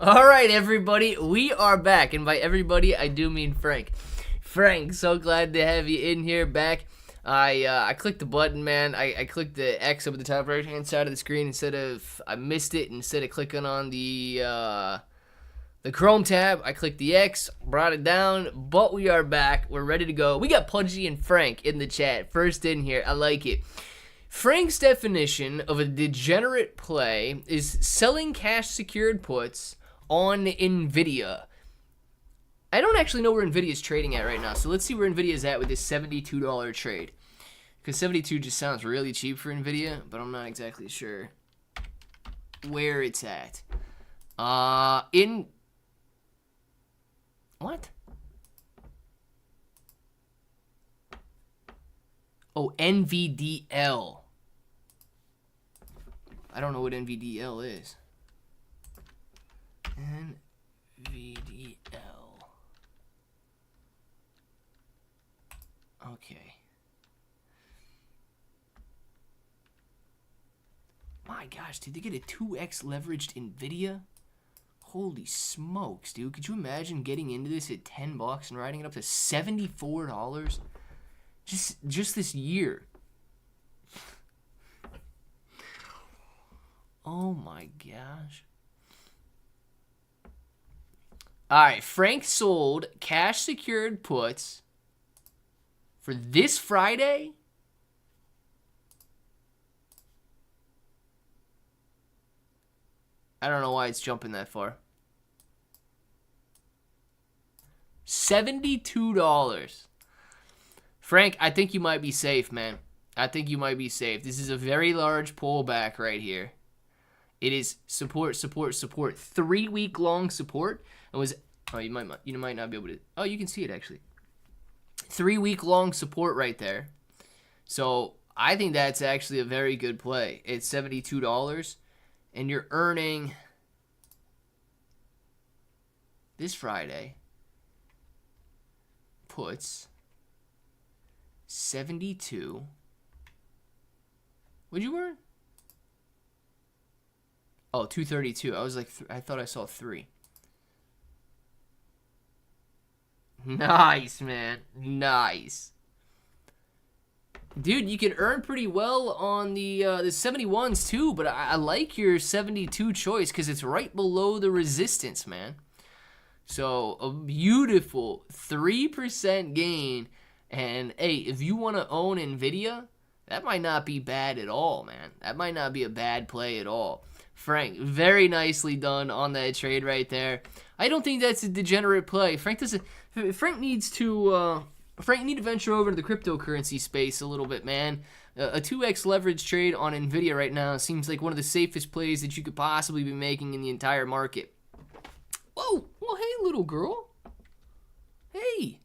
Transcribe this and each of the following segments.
All right, everybody, we are back, and by everybody, I do mean Frank. Frank, so glad to have you in here back. I clicked the button, man. I clicked the X up at the top right-hand side of the screen instead of I missed it. Instead of clicking on the Chrome tab, I clicked the X, brought it down, but we are back. We're ready to go. We got Pudgy and Frank in the chat. First in here. I like it. Frank's definition of a degenerate play is selling cash-secured puts on Nvidia. I don't actually know where Nvidia's trading at right now, so let's see where Nvidia's at with this $72 trade. Because 72 just sounds really cheap for Nvidia, but I'm not exactly sure where it's at. In what? Oh, NVDL. I don't know what NVDL is. NVDL. Okay. My gosh, did they get a 2x leveraged Nvidia? Holy smokes, dude. Could you imagine getting into this at $10 and riding it up to $74? Just this year. Oh my gosh. Alright, Frank sold cash secured puts for this Friday. I don't know why it's jumping that far. $72. Frank, I think you might be safe, man. I think you might be safe. This is a very large pullback right here. It is support, support, support. 3-week long support. It was you might not be able to. Oh, you can see it actually. 3-week long support right there. So I think that's actually a very good play. It's $72, and you're earning this Friday puts 72. What'd you earn? Oh, 232. I was like, I thought I saw 3. Nice, man. Nice. Dude, you can earn pretty well on the 71s too, but I like your 72 choice because it's right below the resistance, man. So, a beautiful 3% gain. And, hey, if you want to own Nvidia, that might not be bad at all, man. That might not be a bad play at all. Frank, very nicely done on that trade right there. I don't think that's a degenerate play. Frank needs to venture over to the cryptocurrency space a little bit, man. A 2x leverage trade on Nvidia right now seems like one of the safest plays that you could possibly be making in the entire market. Whoa, well, hey, little girl. Hey.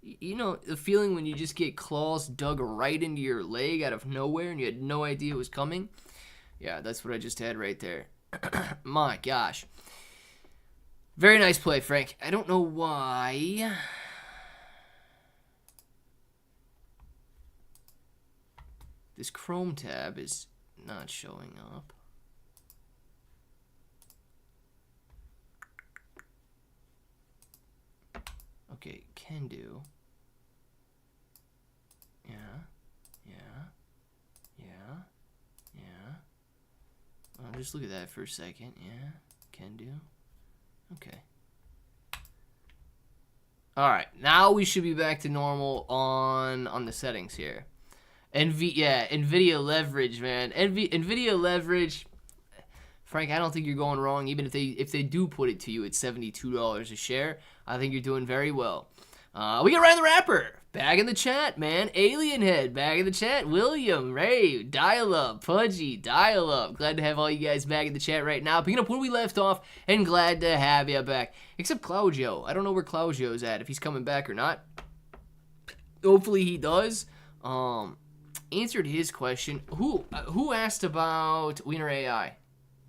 You know, the feeling when you just get claws dug right into your leg out of nowhere and you had no idea it was coming? Yeah, that's what I just had right there. My gosh. Very nice play, Frank. I don't know why. This Chrome tab is not showing up. Okay, can do. Yeah. I'll just look at that for a second. Yeah, can do. Okay. All right, now we should be back to normal on the settings here. Nvidia leverage, man. Nvidia leverage. Frank, I don't think you're going wrong. Even if they do put it to you at $72 a share, I think you're doing very well. We got Ryan the Rapper back in the chat, man. Alien Head back in the chat. William, Ray, Dial Up, Pudgy, Dial Up. Glad to have all you guys back in the chat right now. Picking up where we left off, and glad to have you back. Except Claudio. I don't know where Claudio's at, if he's coming back or not. Hopefully he does. Answered his question. Who asked about Wiener AI?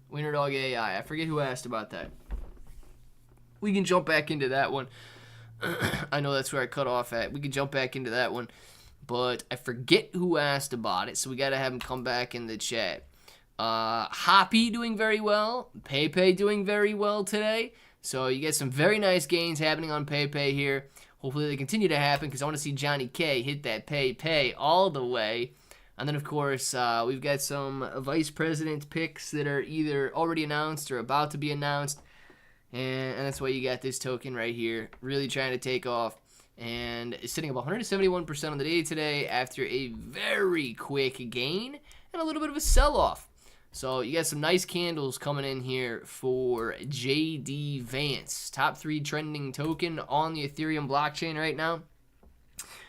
Wiener Dog AI. I forget who asked about that. We can jump back into that one. I know that's where I cut off at. We can jump back into that one. But I forget who asked about it, so we got to have him come back in the chat. Hoppy doing very well. PayPay doing very well today. So you get some very nice gains happening on PayPay here. Hopefully they continue to happen because I want to see Johnny K hit that pay all the way. And then, of course, we've got some vice president picks that are either already announced or about to be announced. And that's why you got this token right here, really trying to take off. And it's sitting up 171% on the day today after a very quick gain and a little bit of a sell-off. So you got some nice candles coming in here for JD Vance. Top 3 trending token on the Ethereum blockchain right now.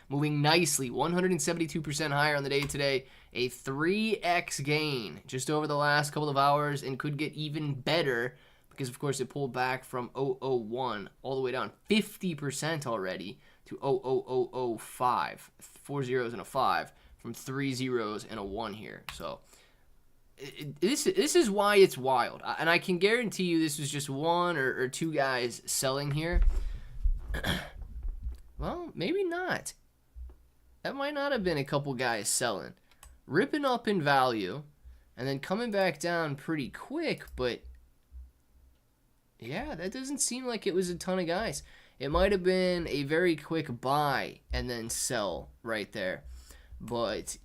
Moving nicely, 172% higher on the day today. A 3x gain just over the last couple of hours and could get even better because, of course, it pulled back from 0.001 all the way down 50% already to 0.0005. 4 zeros and a 5 from 3 zeros and a 1 here. So this is why it's wild. And I can guarantee you this was just one or two guys selling here. Well, maybe not. That might not have been a couple guys selling. Ripping up in value and then coming back down pretty quick, but yeah, that doesn't seem like it was a ton of guys. It might have been a very quick buy and then sell right there. But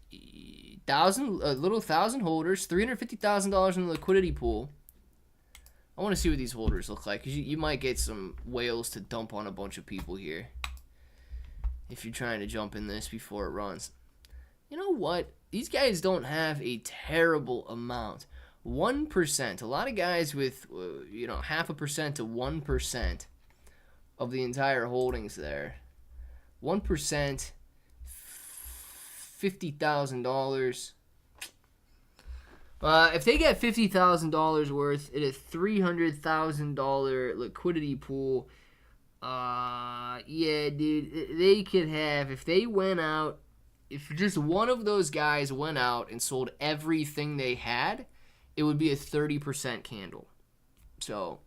a little 1,000 holders, $350,000 in the liquidity pool. I want to see what these holders look like because you might get some whales to dump on a bunch of people here if you're trying to jump in this before it runs. You know what? These guys don't have a terrible amount. 1%. A lot of guys with, 0.5% to 1% of the entire holdings there. 1%, $50,000. If they get $50,000 worth at a $300,000 liquidity pool, yeah, dude, they could have, if they went out, if just one of those guys went out and sold everything they had, it would be a 30% candle. So,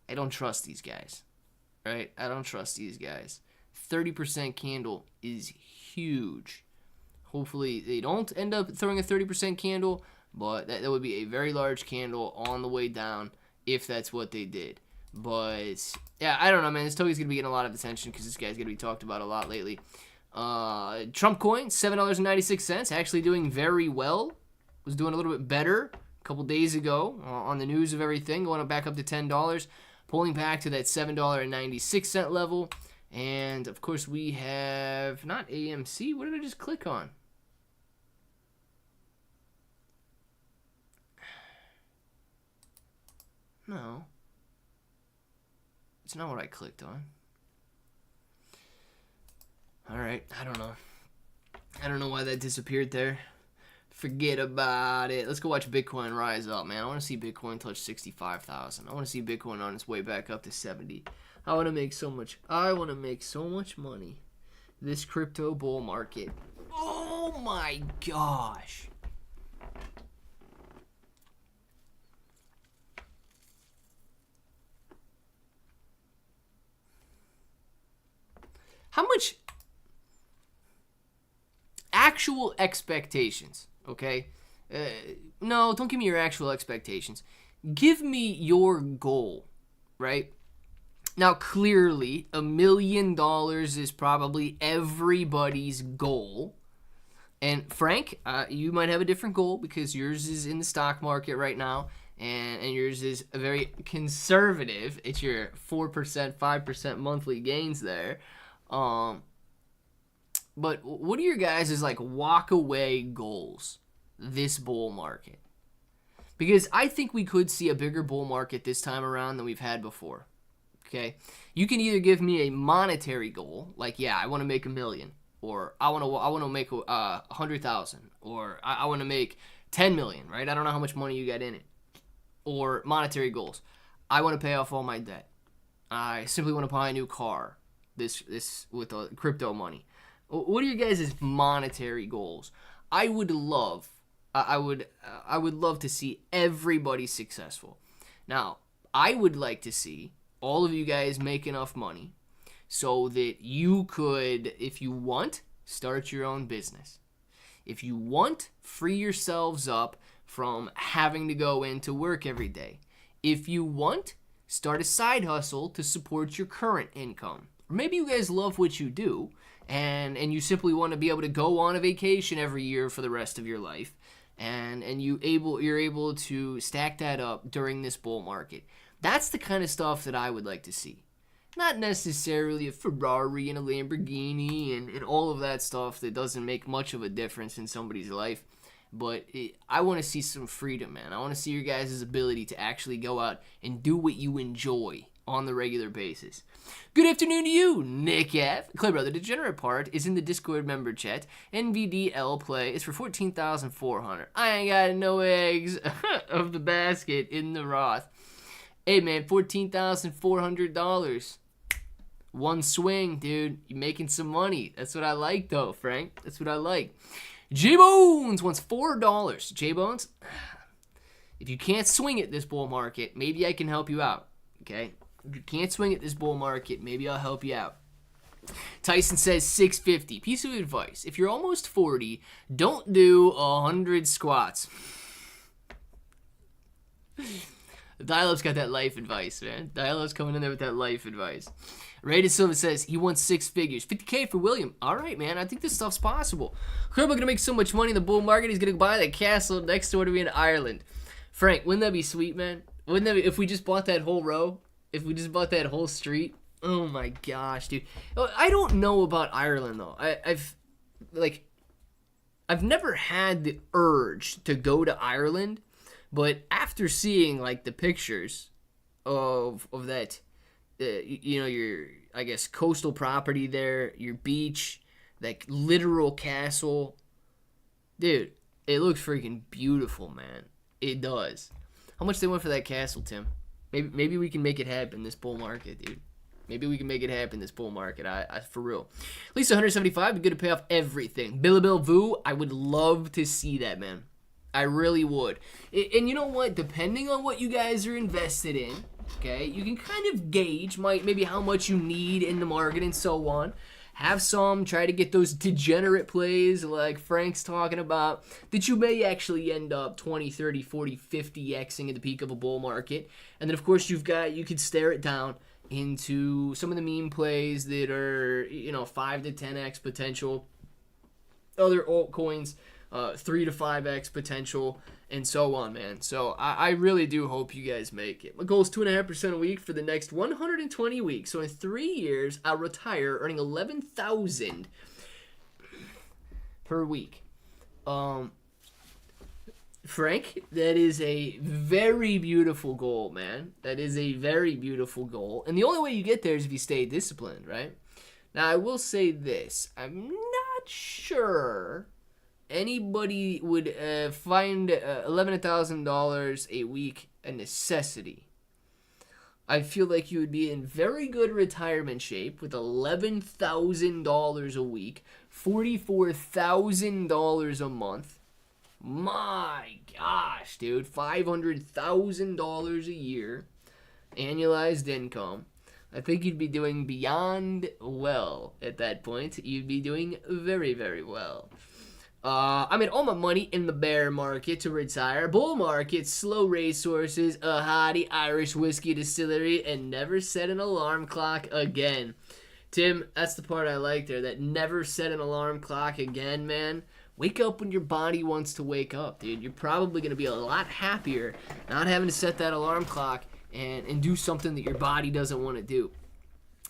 I don't trust these guys, right? I don't trust these guys. 30% candle is huge. Hopefully, they don't end up throwing a 30% candle, but that would be a very large candle on the way down if that's what they did. But, yeah, I don't know, man. This token's going to be getting a lot of attention because this guy's going to be talked about a lot lately. Trump coin, $7.96, actually doing very well. Was doing a little bit better a couple days ago on the news of everything, going back up to $10, pulling back to that $7.96 level. And, of course, we have, not AMC, what did I just click on? No. It's not what I clicked on. Alright, I don't know. I don't know why that disappeared there. Forget about it. Let's go watch Bitcoin rise up, man. I want to see Bitcoin touch 65,000. I want to see Bitcoin on its way back up to 70. I want to make so much money. This crypto bull market. Oh my gosh. How much actual expectations, okay? No, don't give me your actual expectations. Give me your goal, right? Now, clearly, $1 million is probably everybody's goal. And Frank, you might have a different goal because yours is in the stock market right now, and yours is a very conservative. It's your 4%, 5% monthly gains there. But what are your guys' like walk away goals this bull market? Because I think we could see a bigger bull market this time around than we've had before. Okay, you can either give me a monetary goal, like I want to make $1 million, or I want to make 100,000, or I want to make 10 million, right? I don't know how much money you got in it. Or monetary goals, I want to pay off all my debt. I simply want to buy a new car. This with the crypto money. What are your guys' monetary goals? I would love to see everybody successful. Now, I would like to see all of you guys make enough money so that you could, if you want, start your own business. If you want, free yourselves up from having to go into work every day. If you want, start a side hustle to support your current income. Or maybe you guys love what you do and you simply want to be able to go on a vacation every year for the rest of your life. And you're able to stack that up during this bull market. That's the kind of stuff that I would like to see. Not necessarily a Ferrari and a Lamborghini and all of that stuff that doesn't make much of a difference in somebody's life. But I want to see some freedom, man. I want to see your guys' ability to actually go out and do what you enjoy on the regular basis. Good afternoon to you, Nick F. Clay Brother, the degenerate part is in the Discord member chat. NVDL play is for 14,400. I ain't got no eggs of the basket in the Roth. Hey, man, $14,400. One swing, dude. You're making some money. That's what I like, though, Frank. That's what I like. J-Bones wants $4. J-Bones, if you can't swing at this bull market, maybe I can help you out, okay? If you can't swing at this bull market, maybe I'll help you out. Tyson says 650. Piece of advice. If you're almost 40, don't do 100 squats. Dial-Up's got that life advice, man. Dial-Up's coming in there with that life advice. Rated Silva says he wants 6 figures. 50K for William. All right, man. I think this stuff's possible. Kerbo going to make so much money in the bull market, he's going to buy that castle next door to me in Ireland. Frank, wouldn't that be sweet, man? Wouldn't that be, if we just bought that whole row? If we just bought that whole street? Oh, my gosh, dude. I don't know about Ireland, though. I've never had the urge to go to Ireland, but after seeing, like, the pictures of that... your, I guess, coastal property there, your beach, that literal castle. Dude, it looks freaking beautiful, man. It does. How much they want for that castle, Tim? Maybe we can make it happen this bull market, dude. Maybe we can make it happen this bull market. I for real. At least 175 would be good to pay off everything. Billabill Vu, I would love to see that, man. I really would. And you know what? Depending on what you guys are invested in, okay, you can kind of gauge maybe how much you need in the market and so on. Have some, try to get those degenerate plays like Frank's talking about that you may actually end up 20, 30, 40, 50xing at the peak of a bull market. And then, of course, you could stare it down into some of the meme plays that are, 5 to 10x potential. Other altcoins, 3 to 5x potential, and so on, man. So I really do hope you guys make it. My goal is 2.5% a week for the next 120 weeks. So in 3 years, I'll retire earning $11,000 per week. Frank, that is a very beautiful goal, man. That is a very beautiful goal. And the only way you get there is if you stay disciplined, right? Now, I will say this. I'm not sure anybody would find $11,000 a week a necessity. I feel like you would be in very good retirement shape with $11,000 a week, $44,000 a month. My gosh, dude, $500,000 a year, annualized income. I think you'd be doing beyond well at that point. You'd be doing very, very well. I made all my money in the bear market to retire. Bull market, slow racehorses, a hottie, Irish whiskey distillery, and never set an alarm clock again. Tim, that's the part I like there. That never set an alarm clock again, man. Wake up when your body wants to wake up, dude. You're probably going to be a lot happier not having to set that alarm clock and do something that your body doesn't want to do.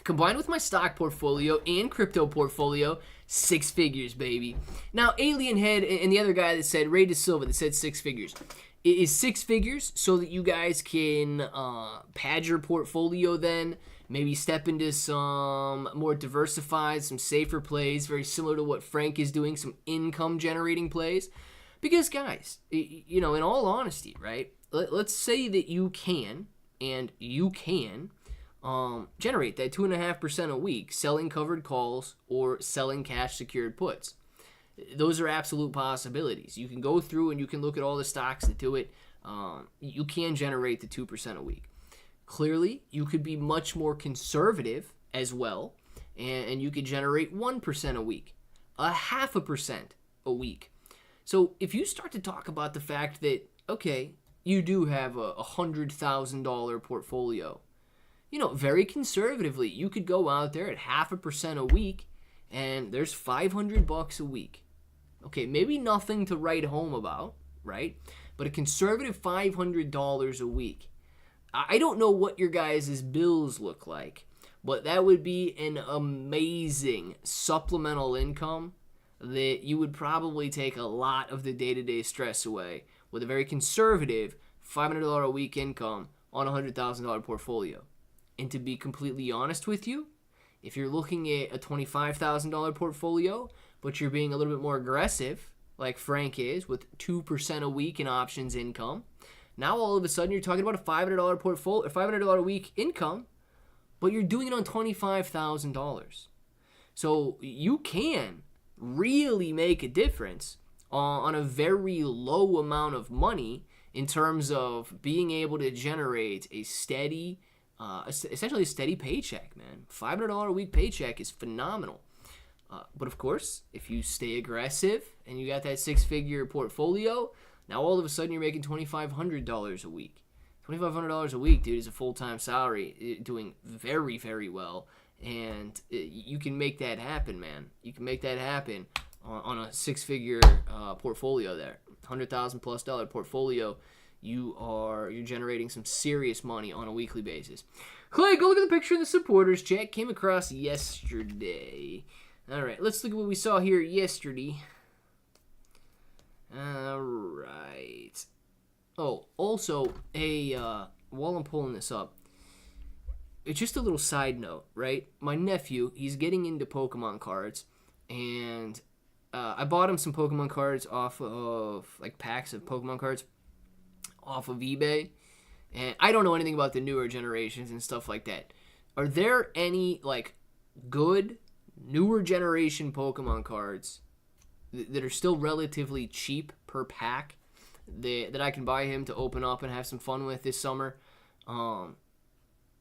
Combined with my stock portfolio and crypto portfolio, 6 figures, baby. Now, Alien Head and the other guy that said, Ray De Silva, that said 6 figures. It is 6 figures so that you guys can pad your portfolio then. Maybe step into some more diversified, some safer plays, very similar to what Frank is doing, some income-generating plays. Because, guys, in all honesty, right, let's say that you can, and you can, generate that 2.5% a week selling covered calls or selling cash secured puts. Those are absolute possibilities. You can go through and you can look at all the stocks that do it. You can generate the 2% a week. Clearly, you could be much more conservative as well, and you could generate 1% a week, 0.5% a week. So if you start to talk about the fact that, okay, you do have a $100,000 portfolio, you know, very conservatively, you could go out there at 0.5% a week, and there's $500 a week. Okay, maybe nothing to write home about, right? But a conservative $500 a week. I don't know what your guys' bills look like, but that would be an amazing supplemental income that you would probably take a lot of the day-to-day stress away with a very conservative $500 a week income on a $100,000 portfolio. And to be completely honest with you, if you're looking at a $25,000 portfolio, but you're being a little bit more aggressive, like Frank is, with 2% a week in options income, now all of a sudden you're talking about a $500 portfolio, $500 a week income, but you're doing it on $25,000. So you can really make a difference on a very low amount of money in terms of being able to generate a steady, essentially a steady paycheck, man. $500 a week paycheck is phenomenal. But of course, if you stay aggressive and you got that six-figure portfolio, now all of a sudden you're making $2,500 a week. $2,500 a week, dude, is a full-time salary, doing very, very well. And you can make that happen, man. You can make that happen on a six-figure portfolio there. $100,000+ portfolio. You're generating some serious money on a weekly basis. Clay, go look at the picture in the supporters chat. Came across yesterday. All right, let's look at what we saw here yesterday. All right. Oh, also, while I'm pulling this up, it's just a little side note, right? My nephew, he's getting into Pokemon cards, and I bought him some Pokemon cards off of, like, packs of Pokemon cards off of eBay, and I don't know anything about the newer generations and stuff like that. Are there any, like, good newer generation Pokemon cards that are still relatively cheap per pack that I can buy him to open up and have some fun with this summer?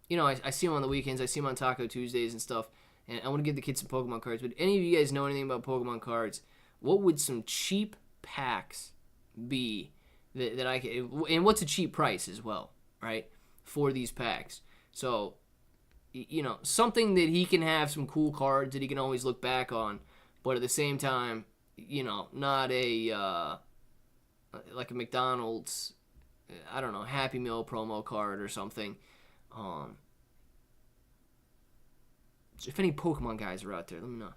You know, I see him on the weekends. I see him on Taco Tuesdays and stuff. And I want to give the kids some Pokemon cards. But any of you guys know anything about Pokemon cards? What would some cheap packs be that I can... And what's a cheap price as well, right, for these packs? So, you know, something that he can have some cool cards that he can always look back on. But at the same time, you know, not a... like a McDonald's, I don't know, Happy Meal promo card or something. If any Pokemon guys are out there, let me know.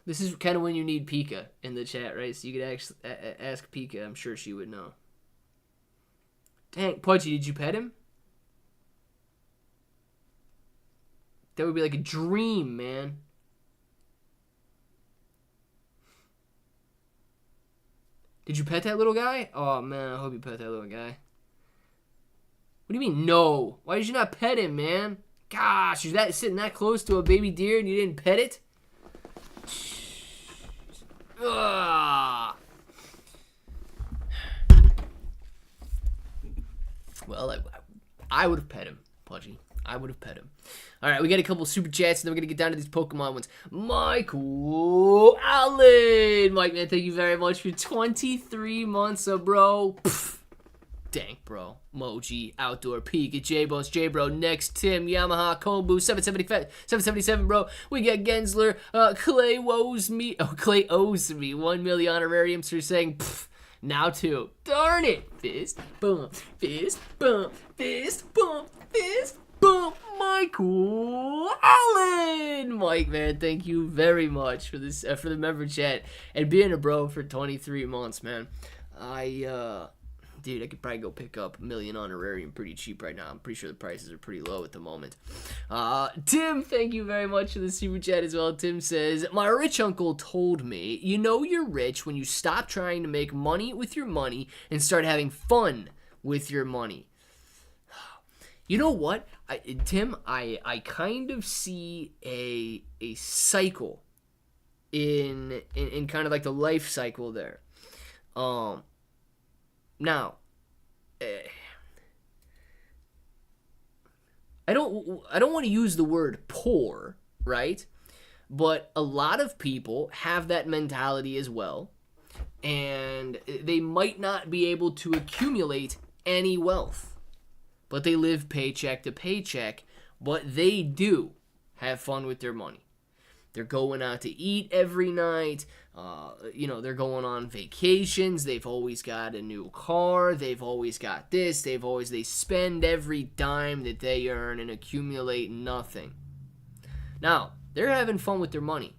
This is kind of when you need Pika in the chat, right? So you could actually ask Pika. I'm sure she would know. Dang, Pudgy, did you pet him? That would be like a dream, man. Did you pet that little guy? Oh, man, I hope you pet that little guy. What do you mean, no? Why did you not pet him, man? Gosh, you're sitting that close to a baby deer and you didn't pet it? Ugh. Well, I would have pet him, Pudgy. I would have pet him. All right, we got a couple super chats, and then we're going to get down to these Pokemon ones. Michael Allen. Mike, man, thank you very much for 23 months, bro. Pfft. Dang, bro. Moji, Outdoor Peak, J-Bones, J-Bro, Next, Tim, Yamaha, Kombu, 777, bro. We got Gensler, Clay owes me 1 million honorariums for saying, pfft. Now 2. Darn it. Fist, bump, fist, bump, fist, bump, fist, bump. Michael Allen. Mike, man, thank you very much for this, for the member chat and being a bro for 23 months, man. Dude, I could probably go pick up $1 million honorarium pretty cheap right now. I'm pretty sure the prices are pretty low at the moment. Tim, thank you very much for the super chat as well. Tim says, my rich uncle told me, you know you're rich when you stop trying to make money with your money and start having fun with your money. You know what, Tim? I kind of see a cycle in kind of like the life cycle there. Now, I don't want to use the word poor, right? But a lot of people have that mentality as well, and they might not be able to accumulate any wealth, but they live paycheck to paycheck, but they do have fun with their money. They're going out to eat every night. They're going on vacations. They've always got a new car. They've always got this. They spend every dime that they earn and accumulate nothing. Now, they're having fun with their money,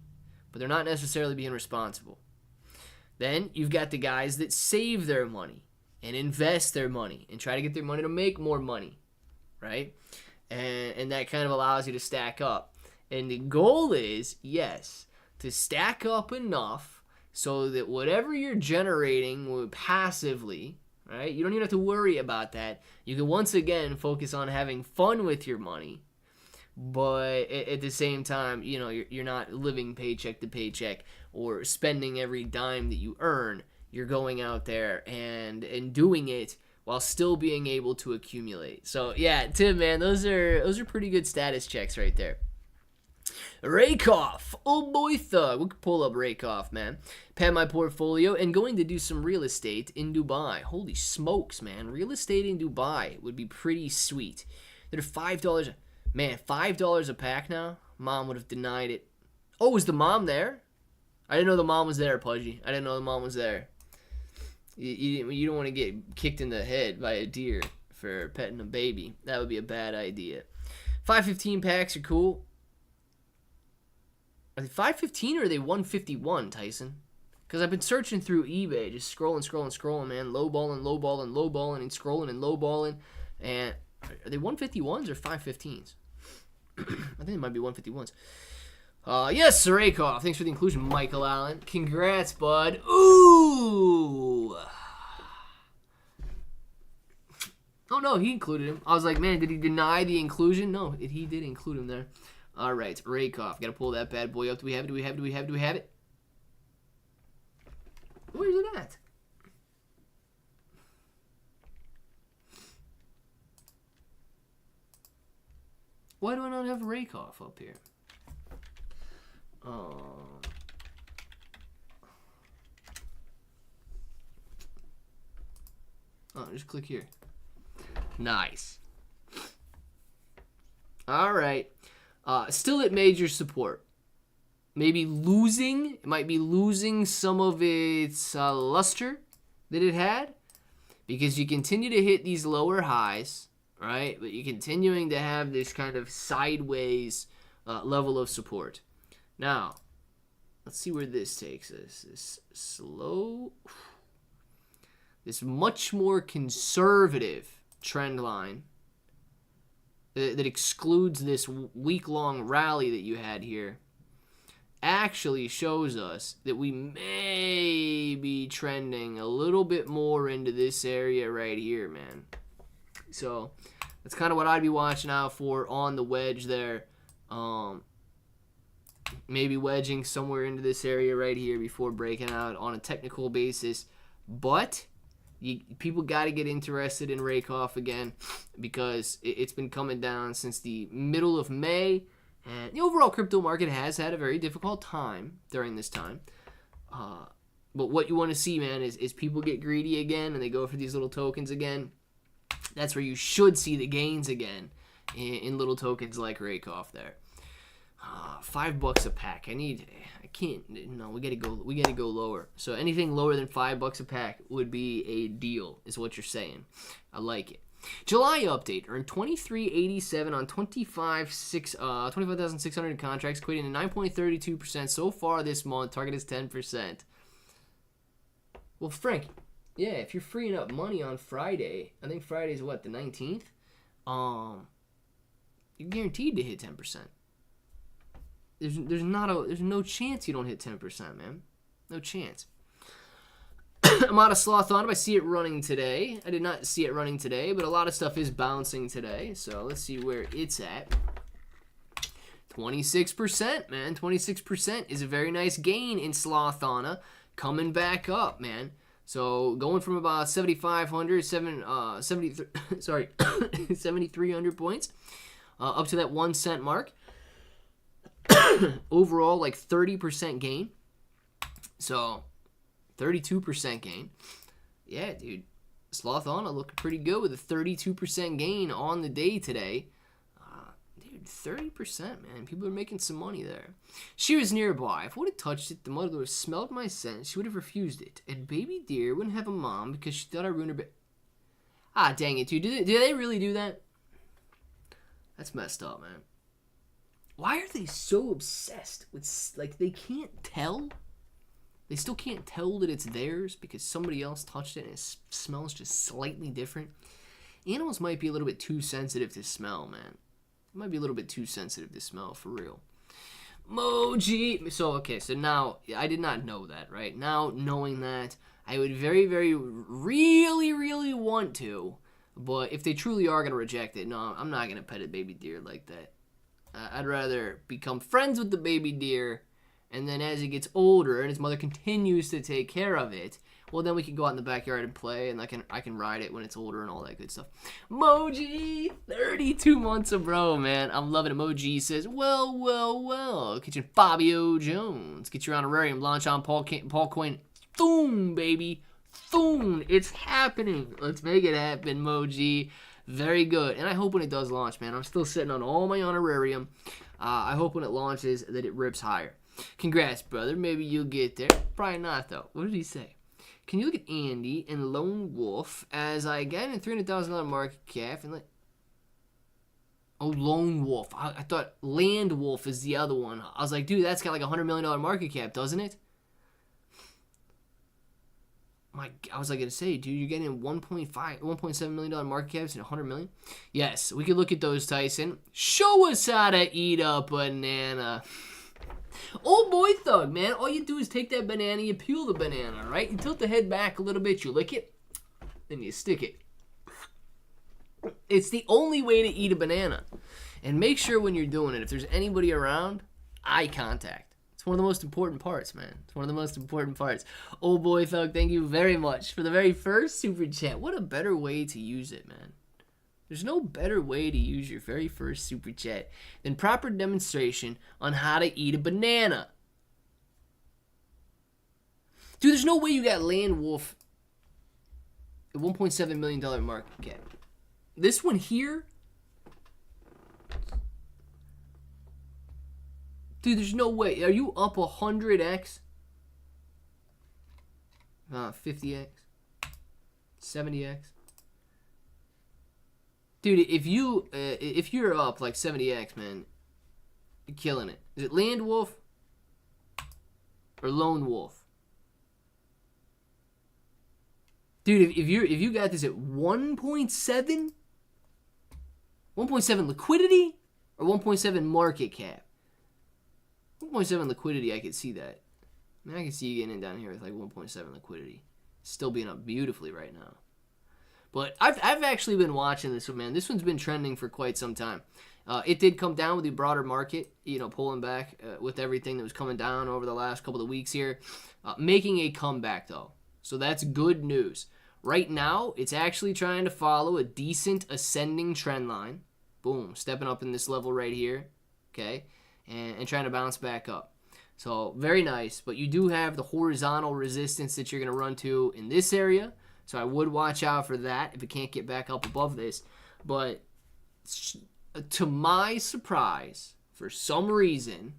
but they're not necessarily being responsible. Then you've got the guys that save their money and invest their money and try to get their money to make more money, right? And that kind of allows you to stack up. And the goal is, yes, to stack up enough so that whatever you're generating passively, right, you don't even have to worry about that. You can once again focus on having fun with your money, but at the same time, you're not living paycheck to paycheck or spending every dime that you earn. You're going out there and doing it while still being able to accumulate. So yeah, Tim, man, those are pretty good status checks right there. Rakoff, oh boy thug. We can pull up Rakoff, man. Pad my portfolio and going to do some real estate in Dubai. Holy smokes, man. Real estate in Dubai would be pretty sweet. They're $5. Man, $5 a pack now? Mom would have denied it. Oh, is the mom there? I didn't know the mom was there, Pudgy. I didn't know the mom was there. You don't want to get kicked in the head by a deer for petting a baby. That would be a bad idea. 515 packs are cool. Are they 515 or are they 151, Tyson? Because I've been searching through eBay, just scrolling, man. Lowballing, and scrolling and lowballing. And are they 151s or 515s? I think it might be 151s. Yes, Rakoff. Thanks for the inclusion, Michael Allen. Congrats, bud. Ooh. Oh, no, he included him. I was like, man, did he deny the inclusion? No, he did include him there. All right, Rakoff. Got to pull that bad boy up. Do we have it? Where's it at? Why do I not have Rakoff up here? Oh, just click here. Nice. All right. Still at major support. Maybe losing. It might be losing some of its luster that it had because you continue to hit these lower highs, right? But you're continuing to have this kind of sideways level of support. Now, let's see where this takes us. This slow, this much more conservative trend line that excludes this week-long rally that you had here actually shows us that we may be trending a little bit more into this area right here, man. So that's kind of what I'd be watching out for on the wedge there. Maybe wedging somewhere into this area right here before breaking out on a technical basis. But people got to get interested in Rakoff again because it's been coming down since the middle of May. And the overall crypto market has had a very difficult time during this time. But what you want to see, man, is people get greedy again and they go for these little tokens again. That's where you should see the gains again in little tokens like Rakoff there. $5 a pack. I can't. No, we gotta go lower. So anything lower than $5 a pack would be a deal, is what you're saying. I like it. July update earned 23.87 on 25,600 contracts, equating to 9.32% so far this month. Target is 10%. Well, Frank, yeah, if you're freeing up money on Friday, I think Friday's what, the 19th? You're guaranteed to hit 10%. There's no chance you don't hit 10%, man. No chance. I'm out of sloth on it. I see it running today. I did not see it running today, but a lot of stuff is bouncing today. So let's see where it's at. 26%, man. 26% is a very nice gain in Slothana. Coming back up, man. So going from about 7,300 points up to that 1 cent mark. Overall, like 30% gain. So 32% gain. Yeah, dude. Slothana looking pretty good with a 32% gain on the day today. Dude, 30%, man. People are making some money there. She was nearby. If I would have touched it, the mother would have smelled my scent. She would have refused it. And baby deer wouldn't have a mom because she thought I ruined her. Ah, dang it, dude. Do they really do that? That's messed up, man. Why are they so obsessed with, like, they can't tell? They still can't tell that it's theirs because somebody else touched it and it smells just slightly different. Animals might be a little bit too sensitive to smell, man. It might be a little bit too sensitive to smell, for real. Moji! So, okay, so now, I did not know that, right? Now, knowing that, I would very, very, really want to, but if they truly are going to reject it, no, I'm not going to pet a baby deer like that. I'd rather become friends with the baby deer, and then as it gets older and his mother continues to take care of it, well, then we can go out in the backyard and play, and I can ride it when it's older and all that good stuff. Moji, 32 months of bro, man. I'm loving it. Moji says, well. Kitchen Fabio Jones. Get your honorarium. Launch on Paul Coin. Boom, baby. Boom. It's happening. Let's make it happen, Moji. Very good. And I hope when it does launch, man, I'm still sitting on all my honorarium. I hope when it launches that it rips higher. Congrats, brother. Maybe you'll get there. Probably not, though. What did he say? Can you look at Andy and Lone Wolf as I get in $300,000 market cap and like... Oh, Lone Wolf. I thought Land Wolf is the other one. I was like, dude, that's got like a $100 million market cap, doesn't it? I was like gonna say, dude, you're getting $1.7 million market caps and $100 million. Yes, we could look at those, Tyson. Show us how to eat a banana. Old boy thug, man. All you do is take that banana, you peel the banana, right? You tilt the head back a little bit, you lick it, then you stick it. It's the only way to eat a banana. And make sure when you're doing it, if there's anybody around, eye contact. It's one of the most important parts, man. It's one of the most important parts. Old boy thug, thank you very much for the very first super chat. What a better way to use it, man. There's no better way to use your very first super chat than proper demonstration on how to eat a banana. Dude, there's no way you got Land Wolf at $1.7 million market cap. This one here, dude, there's no way. Are you up 100x? 50x? 70x? Dude, if you're up like 70x, man, you're killing it. Is it Land Wolf or Lone Wolf? Dude, if you got this at 1.7 liquidity or 1.7 market cap? 1.7 liquidity, I could see that. I mean, I can see you getting in down here with like 1.7 liquidity. Still being up beautifully right now. But I've actually been watching this one, man. This one's been trending for quite some time. It did come down with the broader market, pulling back with everything that was coming down over the last couple of weeks here. Making a comeback, though. So that's good news. Right now, it's actually trying to follow a decent ascending trend line. Boom. Stepping up in this level right here. Okay. And trying to bounce back up. So very nice. But you do have the horizontal resistance that you're going to run to in this area. So I would watch out for that if it can't get back up above this. But to my surprise, for some reason,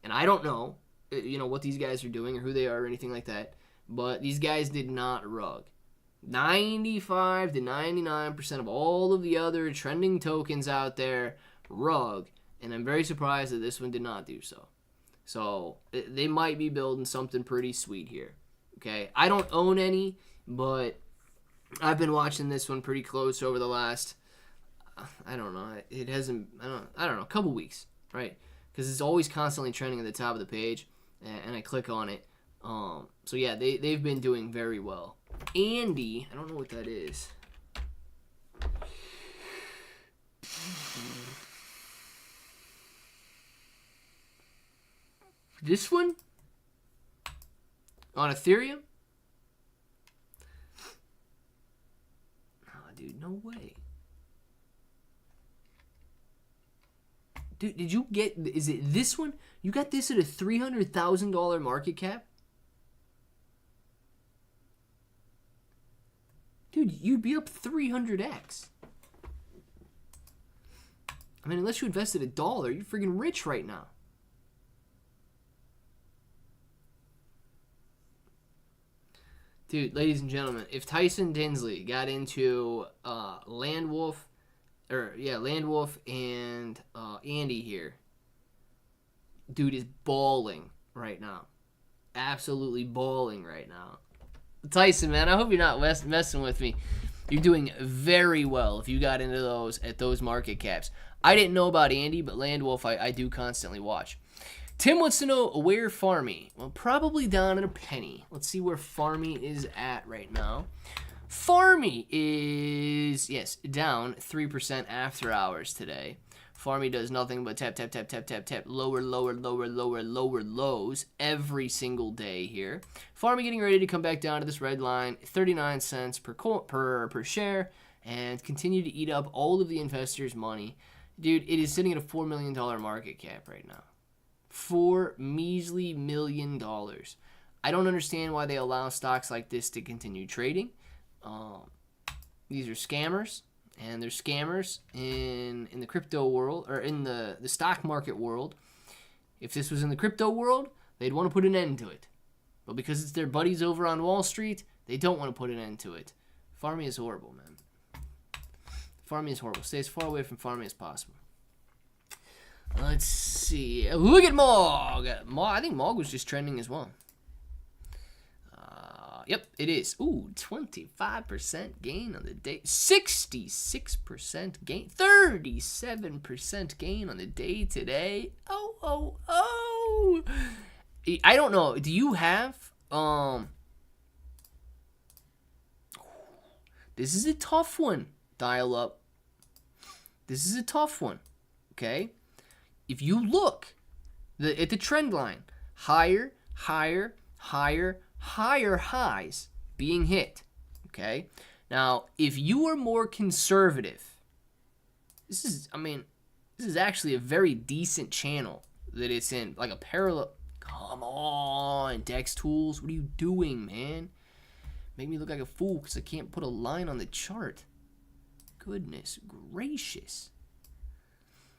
and I don't know, what these guys are doing or who they are or anything like that, but these guys did not rug. 95 to 99% of all of the other trending tokens out there rug, and I'm very surprised that this one did not do so. So they might be building something pretty sweet here. Okay, I don't own any, but I've been watching this one pretty close over the last, I don't know, a couple weeks, right? Because it's always constantly trending at the top of the page, and I click on it. So yeah, they've been doing very well. Andy, I don't know what that is. This one? On Ethereum? Oh, dude, no way. Dude, did you get, is it this one? You got this at a $300,000 market cap? Dude, you'd be up 300x. I mean, unless you invested $1, you're freaking rich right now. Dude, ladies and gentlemen, if Tyson Dinsley got into Landwolf and Andy here, dude is balling right now. Absolutely balling right now. Tyson, man, I hope you're not messing with me. You're doing very well if you got into those at those market caps. I didn't know about Andy, but Landwolf I do constantly watch. Tim wants to know where Farmy. Well, probably down at a penny. Let's see where Farmy is at right now. Farmy is, yes, down 3% after hours today. Farmy does nothing but tap, tap, tap, tap, tap, tap, lower, lower, lower, lower, lower lows every single day here. Farmy getting ready to come back down to this red line, 39 cents per share, and continue to eat up all of the investors' money. Dude, it is sitting at a $4 million market cap right now. $4 measly million. I don't understand why they allow stocks like this to continue trading. These are scammers, and they're scammers in the crypto world, or in the stock market world. If this was in the crypto world, they'd want to put an end to it. But because it's their buddies over on Wall Street, they don't want to put an end to it. Farmy is horrible, man. Farmy is horrible. Stay as far away from Farmy as possible. Let's see. Look at Mog. I think Mog was just trending as well. Yep, it is. Ooh, 25% gain on the day. 66% gain. 37% gain on the day today. Oh. I don't know. Do you have... This is a tough one. Dial up. This is a tough one. Okay? If you look at the trend line, higher highs being hit. Okay? Now, if you are more conservative, this is actually a very decent channel that it's in. Like a parallel. Come on, Dex Tools. What are you doing, man? Make me look like a fool because I can't put a line on the chart. Goodness gracious.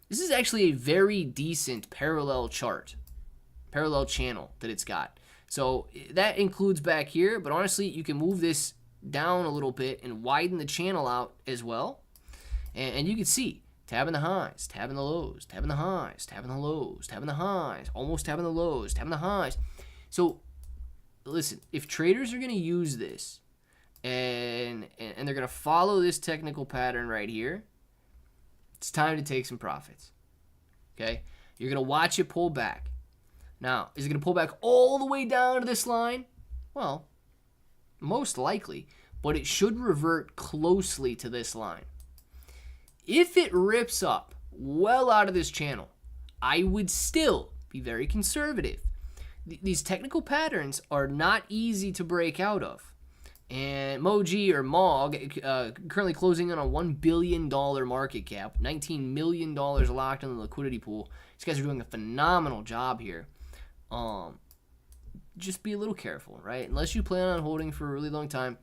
This is actually a very decent parallel chart. Parallel channel that it's got. So that includes back here, but honestly, you can move this down a little bit and widen the channel out as well. And you can see, tabbing the highs, tabbing the lows, tabbing the highs, tabbing the lows, tabbing the highs, almost tabbing the lows, tabbing the highs. So listen, if traders are going to use this and they're going to follow this technical pattern right here, it's time to take some profits. Okay? You're going to watch it pull back. Now, is it going to pull back all the way down to this line? Well, most likely, but it should revert closely to this line. If it rips up well out of this channel, I would still be very conservative. These technical patterns are not easy to break out of. And Moji or Mog, currently closing in on a $1 billion market cap, $19 million locked in the liquidity pool. These guys are doing a phenomenal job here. Just be a little careful, right? Unless you plan on holding for a really long time,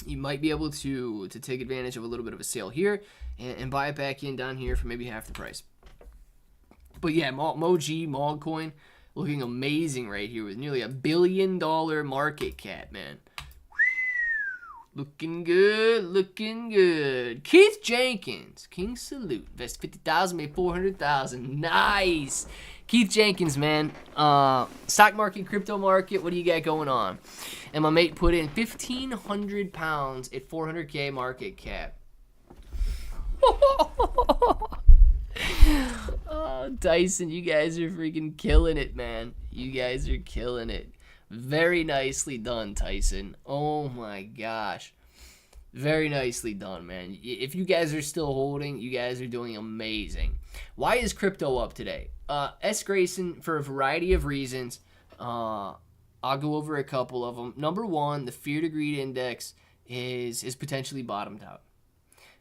you might be able to take advantage of a little bit of a sale here and buy it back in down here for maybe half the price. But yeah, Moji, Altcoin, looking amazing right here with nearly $1 billion market cap, man. Looking good, looking good. Keith Jenkins, King Salute. Invest 50,000, made 400,000. Nice. Keith Jenkins, man. Stock market, crypto market, what do you got going on? And my mate put in 1,500 pounds at 400K market cap. Oh, Tyson, you guys are freaking killing it, man. You guys are killing it. Very nicely done, Tyson. Oh my gosh. Very nicely done, man. If you guys are still holding, you guys are doing amazing. Why is crypto up today? S. Grayson, for a variety of reasons. I'll go over a couple of them. Number one, the fear to greed index is potentially bottomed out.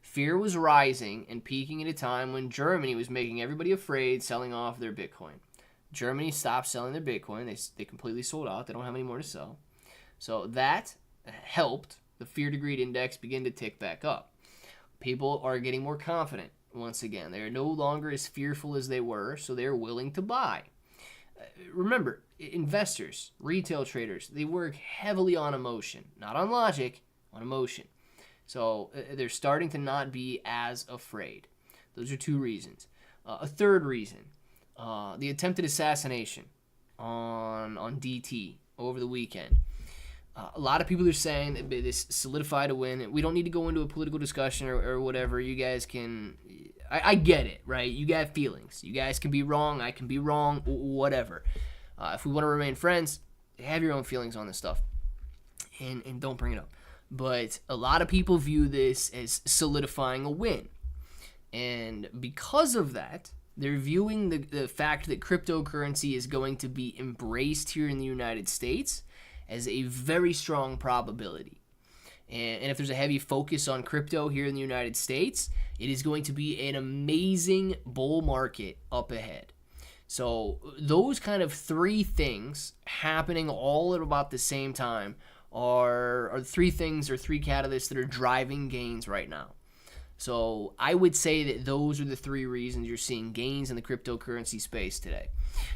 Fear was rising and peaking at a time when Germany was making everybody afraid, selling off their Bitcoin. Germany stopped selling their Bitcoin. They completely sold out. They don't have any more to sell. So that helped the fear to greed index begin to tick back up. People are getting more confident once again. They are no longer as fearful as they were, so they're willing to buy. Remember, investors, retail traders, they work heavily on emotion, not on logic, on emotion. So they're starting to not be as afraid. Those are two reasons. A third reason, the attempted assassination on DT over the weekend. A lot of people are saying that this solidified a win. We don't need to go into a political discussion or whatever. You guys can... I get it, right? You got feelings. You guys can be wrong. I can be wrong. Whatever. If we want to remain friends, have your own feelings on this stuff. And don't bring it up. But a lot of people view this as solidifying a win. And because of that, they're viewing the fact that cryptocurrency is going to be embraced here in the United States as a very strong probability. And if there's a heavy focus on crypto here in the United States, it is going to be an amazing bull market up ahead. So those kind of three things happening all at about the same time are three things or three catalysts that are driving gains right now. So I would say that those are the three reasons you're seeing gains in the cryptocurrency space today.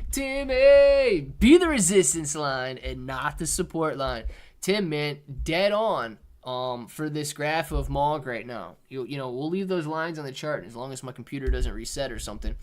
Timmy, be the resistance line and not the support line. Tim, man, dead on for this graph of MOG right now. You know, we'll leave those lines on the chart as long as my computer doesn't reset or something.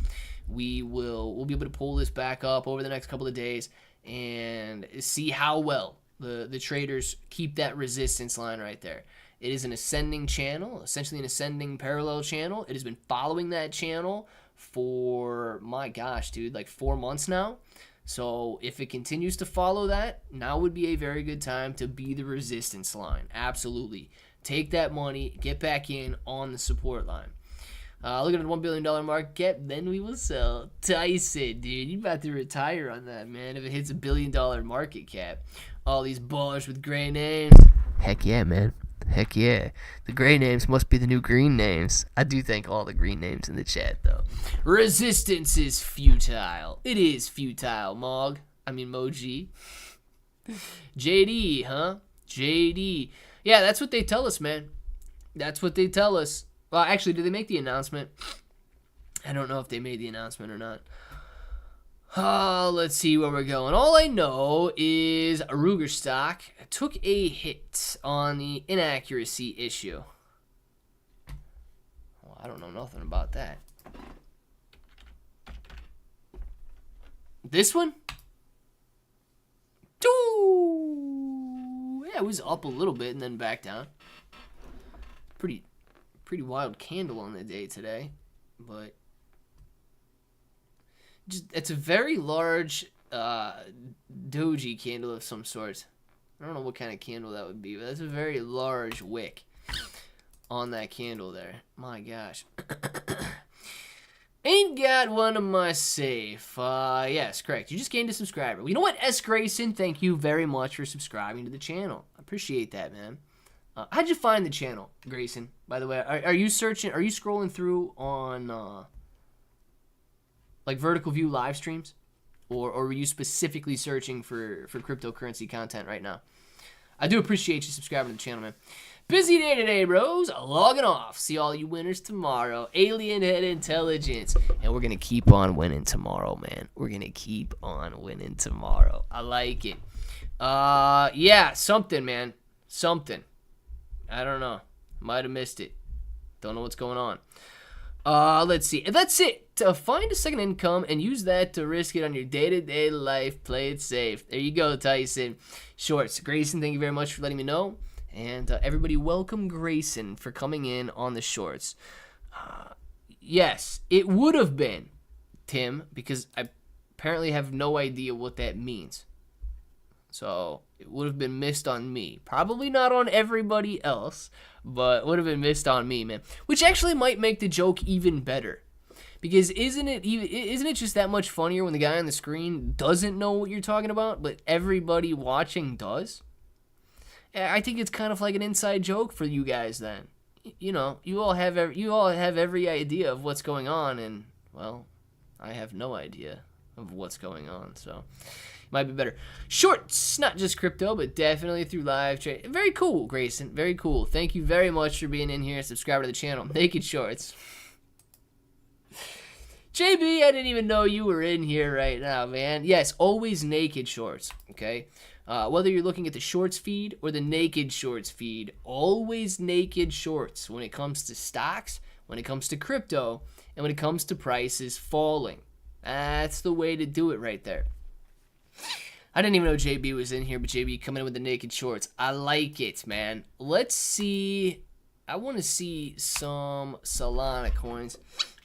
We'll be able to pull this back up over the next couple of days and see how well the traders keep that resistance line right there. It is an ascending channel, essentially an ascending parallel channel. It has been following that channel for, my gosh, dude, like 4 months now. So if it continues to follow that, now would be a very good time to be the resistance line. Absolutely. Take that money, get back in on the support line. Look at the $1 billion market cap, then we will sell. Tyson, dude, you about to retire on that, man, if it hits $1 billion market cap. All these ballers with gray names. Heck yeah, man. Heck yeah. The gray names must be the new green names. I do thank all the green names in the chat, though. Resistance is futile. It is futile, Mog. I mean, Moji. JD, huh? JD. Yeah, that's what they tell us, man. That's what they tell us. Well, actually, did they make the announcement? I don't know if they made the announcement or not. Let's see where we're going. All I know is Ruger stock took a hit on the inaccuracy issue. Well, I don't know nothing about that. This one? Yeah, it was up a little bit and then back down. Pretty wild candle on the day today, but it's a very large doji candle of some sort. I don't know what kind of candle that would be, but that's a very large wick on that candle there. My gosh. Ain't got one in my safe. Yes, correct. You just gained a subscriber. Well, you know what, S. Grayson? Thank you very much for subscribing to the channel. I appreciate that, man. How'd you find the channel, Grayson? By the way, are you searching? Are you scrolling through on like vertical view live streams, or were you specifically searching for cryptocurrency content right now? I do appreciate you subscribing to the channel, man. Busy day today, bros. Logging off. See all you winners tomorrow. Alien Head Intelligence. And we're going to keep on winning tomorrow, man. We're going to keep on winning tomorrow. I like it. Yeah, something, man. Something. I don't know. Might have missed it. Don't know what's going on. Let's see. That's it. To find a second income and use that to risk it on your day-to-day life. Play it safe. There you go, Tyson. Shorts. Grayson, thank you very much for letting me know. And everybody, welcome Grayson for coming in on the shorts. Yes, it would have been, Tim, because I apparently have no idea what that means. So it would have been missed on me. Probably not on everybody else, but would have been missed on me, man. Which actually might make the joke even better. Because isn't it just that much funnier when the guy on the screen doesn't know what you're talking about, but everybody watching does? I think it's kind of like an inside joke for you guys then. you know, you all have every idea of what's going on, and well, I have no idea of what's going on, so might be better. Shorts, not just crypto, but definitely through live trade. Very cool, Grayson. Very cool. Thank you very much for being in here. Subscribe to the channel. Naked Shorts. JB, I didn't even know you were in here right now, man. Yes, always Naked Shorts, okay? Whether you're looking at the Shorts feed or the Naked Shorts feed, always Naked Shorts when it comes to stocks, when it comes to crypto, and when it comes to prices falling. That's the way to do it right there. I didn't even know JB was in here, but JB coming in with the Naked Shorts. I like it, man. Let's see. I want to see some Solana coins.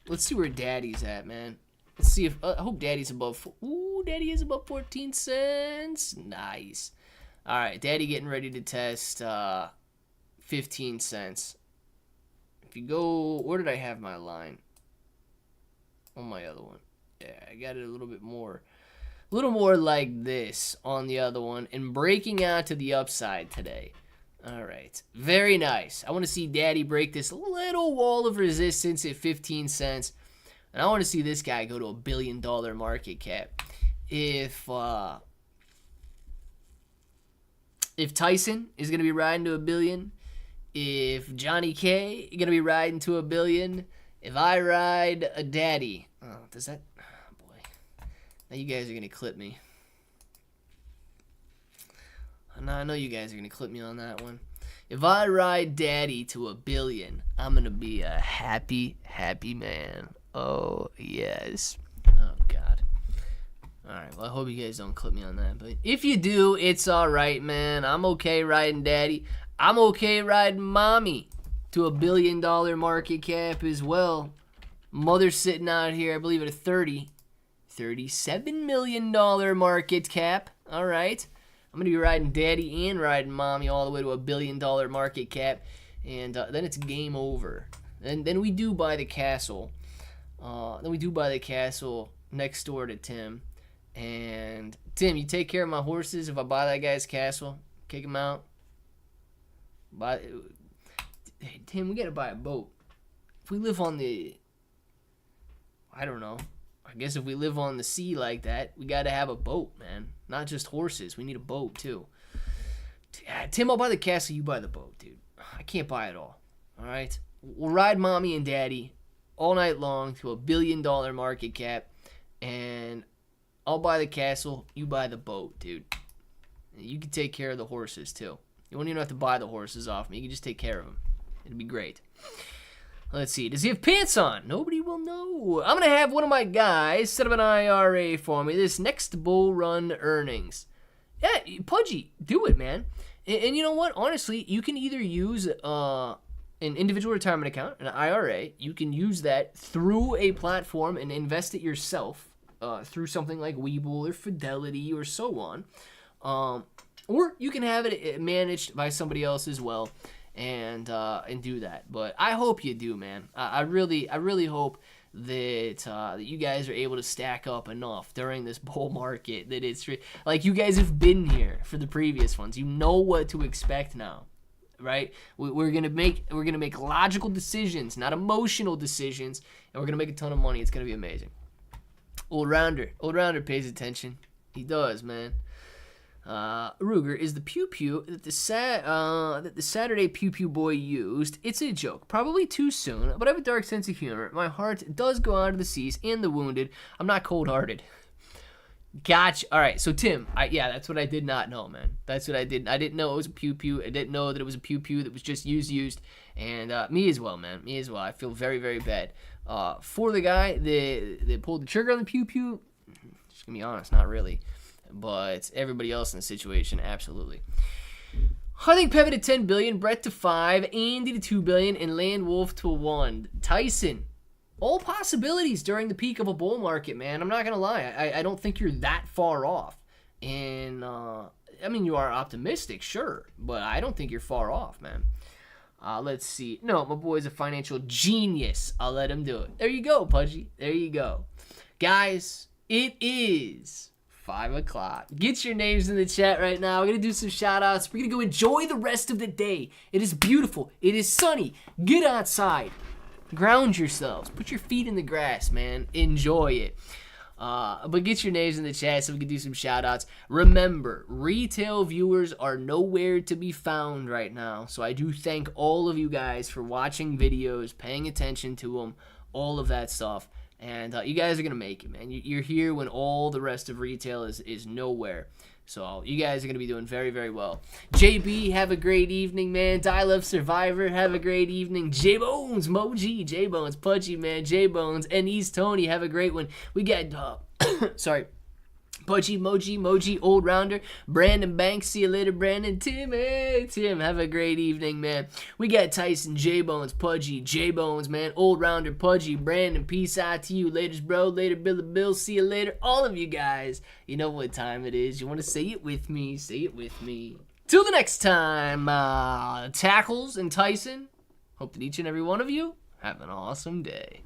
Let's see where Daddy's at, man. Let's see if I hope Daddy's above. Ooh, Daddy is above 14 cents. Nice. All right, Daddy getting ready to test 15 cents. If you go, where did I have my line? On my other one. Yeah, I got it a little bit more. A little more like this on the other one, and breaking out to the upside today. All right, very nice. I want to see Daddy break this little wall of resistance at 15 cents, and I want to see this guy go to $1 billion market cap. If Tyson is going to be riding to $1 billion, if Johnny K is going to be riding to $1 billion, if I ride a Daddy, does that? Oh boy, now you guys are going to clip me. I know you guys are going to clip me on that one. If I ride Daddy to $1 billion, I'm going to be a happy, happy man. Oh, yes. Oh, God. All right, well, I hope you guys don't clip me on that. But if you do, it's all right, man. I'm okay riding Daddy. I'm okay riding Mommy to $1 billion market cap as well. Mother's sitting out here, I believe, at a $37 million market cap. All right. I'm going to be riding Daddy and riding Mommy all the way to $1 billion market cap. And then it's game over. And then we do buy the castle. Next door to Tim. And Tim, you take care of my horses if I buy that guy's castle. Kick him out. Hey, Tim, we got to buy a boat. If we live on the... I don't know. I guess if we live on the sea like that, we got to have a boat, man. Not just horses. We need a boat, too. Tim, I'll buy the castle. You buy the boat, dude. I can't buy it all. All right? We'll ride Mommy and Daddy all night long to $1 billion market cap. And I'll buy the castle. You buy the boat, dude. You can take care of the horses, too. You won't even have to buy the horses off me. You can just take care of them. It'd be great. Let's see. Does he have pants on? Nobody will know. I'm going to have one of my guys set up an IRA for me this next bull run earnings. Yeah, Pudgy, do it, man. And you know what? Honestly, you can either use an individual retirement account, an IRA. You can use that through a platform and invest it yourself through something like Webull or Fidelity or so on. Or you can have it managed by somebody else as well. And do that, but I hope you do, man. I really hope that you guys are able to stack up enough during this bull market that it's like you guys have been here for the previous ones. You know what to expect now, right? We're gonna make logical decisions, not emotional decisions, and we're gonna make a ton of money. It's gonna be amazing. Old rounder pays attention. He does, man. Ruger, is the pew pew that the Saturday pew pew boy used? It's a joke, probably too soon, but I have a dark sense of humor. My heart does go out to the seas and the wounded. I'm not cold-hearted. Gotcha. All right, so Tim, yeah, that's what I did not know, man. That's what I didn't know it was a pew pew. I didn't know that it was a pew pew that was just used, and me as well, man. Me as well. I feel very, very bad for the guy that pulled the trigger on the pew pew. Just gonna be honest, not really. But everybody else in the situation, absolutely. I think Pevin to 10 billion, Brett to 5, Andy to 2 billion, and Land Wolf to 1. Tyson, all possibilities during the peak of a bull market, man. I'm not gonna lie, I don't think you're that far off. And I mean, you are optimistic, sure, but I don't think you're far off, man. Let's see. No, my boy's a financial genius. I'll let him do it. There you go, Pudgy. There you go, guys. It is 5 o'clock. Get your names in the chat right now. We're going to do some shout outs. We're going to go enjoy the rest of the day. It is beautiful. It is sunny. Get outside. Ground yourselves. Put your feet in the grass, man. Enjoy it. But get your names in the chat so we can do some shout outs. Remember, retail viewers are nowhere to be found right now. So I do thank all of you guys for watching videos, paying attention to them, all of that stuff. And you guys are going to make it, man. You're here when all the rest of retail is nowhere. So you guys are going to be doing very, very well. JB, have a great evening, man. Dial Up Survivor, have a great evening. J-Bones, Moji, J-Bones, Pudgy, man. J-Bones, and East Tony, have a great one. We got, sorry. Pudgy, Moji, Old Rounder, Brandon Banks, see you later, Brandon. Tim, hey, Tim, have a great evening, man. We got Tyson, J-Bones, Pudgy, J-Bones, man, Old Rounder, Pudgy, Brandon, peace out to you. Laters, bro, later, Bill, see you later. All of you guys, you know what time it is. You want to say it with me, say it with me. Till the next time, Tackles and Tyson, hope that each and every one of you have an awesome day.